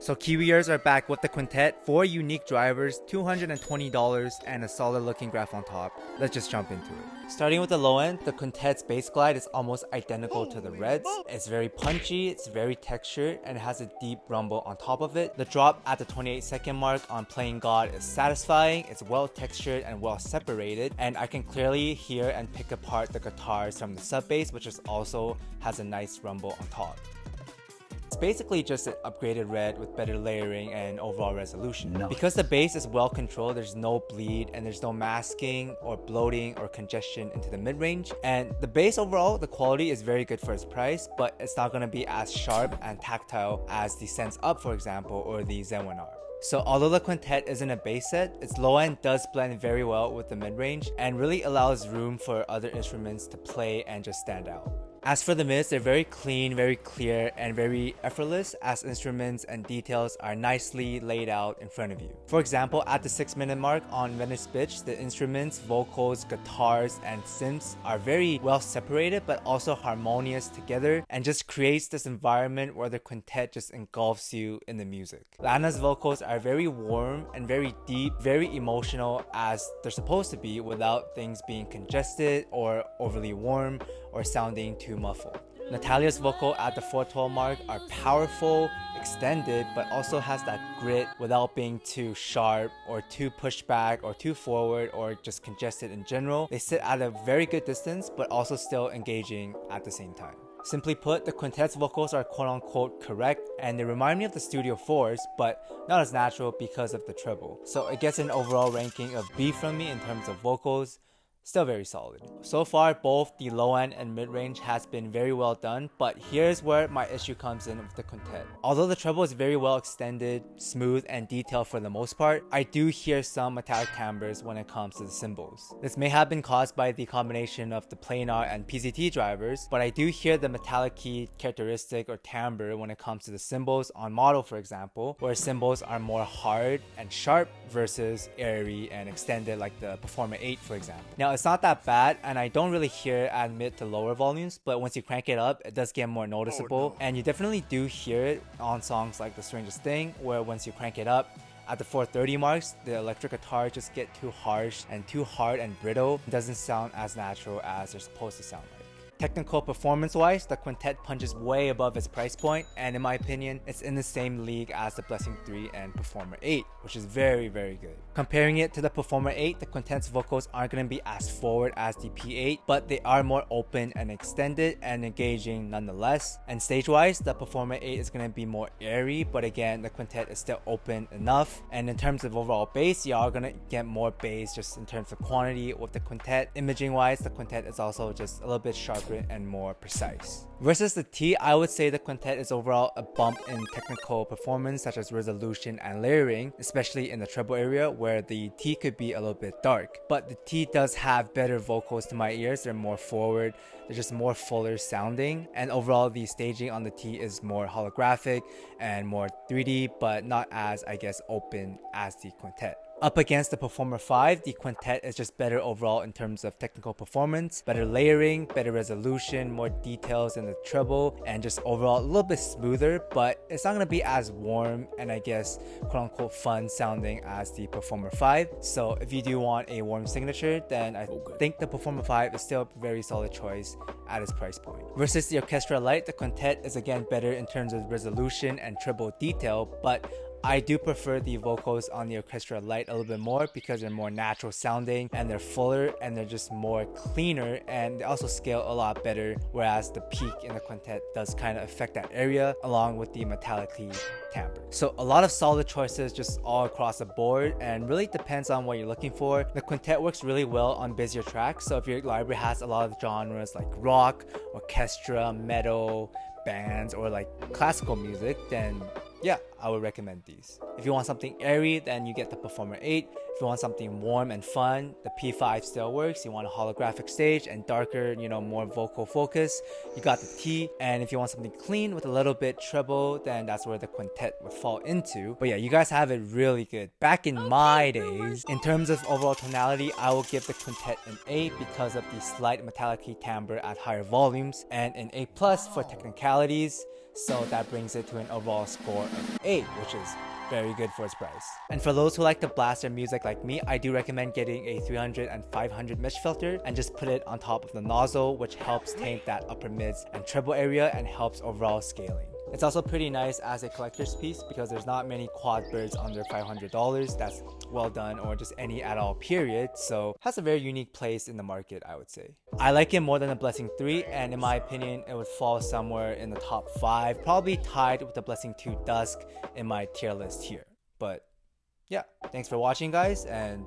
So Kiwi Ears are back with the Quintet, 4 unique drivers, $220, and a solid looking graph on top. Let's just jump into it. Starting with the low end, the Quintet's bass glide is almost identical to the Reds. It's very punchy, it's very textured, and it has a deep rumble on top of it. The drop at the 28-second mark on Playing God is satisfying, it's well textured and well separated, and I can clearly hear and pick apart the guitars from the sub bass, which also has a nice rumble on top. It's basically just an upgraded Red with better layering and overall resolution. Because the bass is well controlled, there's no bleed and there's no masking or bloating or congestion into the mid-range. And the bass overall, the quality is very good for its price, but it's not going to be as sharp and tactile as the Sense Up, for example, or the Z1R. So although the Quintet isn't a bass set, its low end does blend very well with the mid-range and really allows room for other instruments to play and just stand out. As for the mids, they're very clean, very clear, and very effortless as instruments and details are nicely laid out in front of you. For example, at the 6-minute mark on Venice Bitch, the instruments, vocals, guitars, and synths are very well separated but also harmonious together and just creates this environment where the Quintet just engulfs you in the music. Lana's vocals are very warm and very deep, very emotional as they're supposed to be without things being congested or overly warm or sounding too muffled. Natalia's vocal at the 412 mark are powerful, extended, but also has that grit without being too sharp or too pushed back or too forward or just congested in general. They sit at a very good distance but also still engaging at the same time. Simply put, the Quintet's vocals are quote-unquote correct and they remind me of the Studio 4s, but not as natural because of the treble. So it gets an overall ranking of B from me in terms of vocals. Still very solid. So far, both the low end and mid-range has been very well done, but here's where my issue comes in with the Quintet. Although the treble is very well extended, smooth, and detailed for the most part, I do hear some metallic timbres when it comes to the cymbals. This may have been caused by the combination of the planar and PZT drivers, but I do hear the metallic key characteristic or timbre when it comes to the cymbals on Model, for example, where cymbals are more hard and sharp versus airy and extended like the Performer 8, for example. Now, it's not that bad and I don't really hear it at mid to lower volumes, but once you crank it up, it does get more noticeable. And you definitely do hear it on songs like The Strangest Thing, where once you crank it up, at the 430 marks, the electric guitars just get too harsh and too hard and brittle. It doesn't sound as natural as they're supposed to sound like. Technical performance wise, the Quintet punches way above its price point, and in my opinion, it's in the same league as the Blessing 3 and Performer 8, which is very, very good. Comparing it to the Performer 8, the Quintet's vocals aren't going to be as forward as the P8, but they are more open and extended and engaging nonetheless. And stage wise, the Performer 8 is going to be more airy, but again, the Quintet is still open enough. And in terms of overall bass, you are going to get more bass just in terms of quantity with the Quintet. Imaging wise, the Quintet is also just a little bit sharper and more precise. Versus the T, I would say the Quintet is overall a bump in technical performance such as resolution and layering, especially in the treble area where the T could be a little bit dark. But the T does have better vocals to my ears. They're more forward, they're just more fuller sounding, and overall the staging on the T is more holographic and more 3D, but not as, I guess, open as the Quintet. Up against the Performer 5, the Quintet is just better overall in terms of technical performance, better layering, better resolution, more details in the treble, and just overall a little bit smoother, but it's not going to be as warm and I guess quote-unquote fun sounding as the Performer 5. So if you do want a warm signature, then I think the Performer 5 is still a very solid choice at its price point. Versus the Orchestra Lite, the Quintet is again better in terms of resolution and treble detail, but I do prefer the vocals on the Orchestra Lite a little bit more because they're more natural sounding and they're fuller and they're just more cleaner, and they also scale a lot better, whereas the peak in the Quintet does kind of affect that area along with the metallic timbre. So a lot of solid choices just all across the board, and really depends on what you're looking for. The Quintet works really well on busier tracks, so if your library has a lot of genres like rock, orchestra, metal, bands, or like classical music, then yeah, I would recommend these. If you want something airy, then you get the Performer 8. If you want something warm and fun, the P5 still works. You want a holographic stage and darker, more vocal focus, you got the T. And if you want something clean with a little bit treble, then that's where the Quintet would fall into. But yeah, you guys have it really good. Back in my days, in terms of overall tonality, I will give the Quintet an A because of the slight metallic timbre at higher volumes, and an A+ for technicalities. so that brings it to an overall score of 8, which is very good for its price. And for those who like to blast their music like me, I do recommend getting a 300 and 500 mesh filter and just put it on top of the nozzle, which helps taint that upper mids and treble area and helps overall scaling. It's also pretty nice as a collector's piece because there's not many quad birds under $500 that's well done or just any at all period, so has a very unique place in the market, I would say. I like it more than the Blessing 3, and in my opinion it would fall somewhere in the top 5, probably tied with the Blessing 2 Dusk in my tier list here. But yeah, thanks for watching guys, and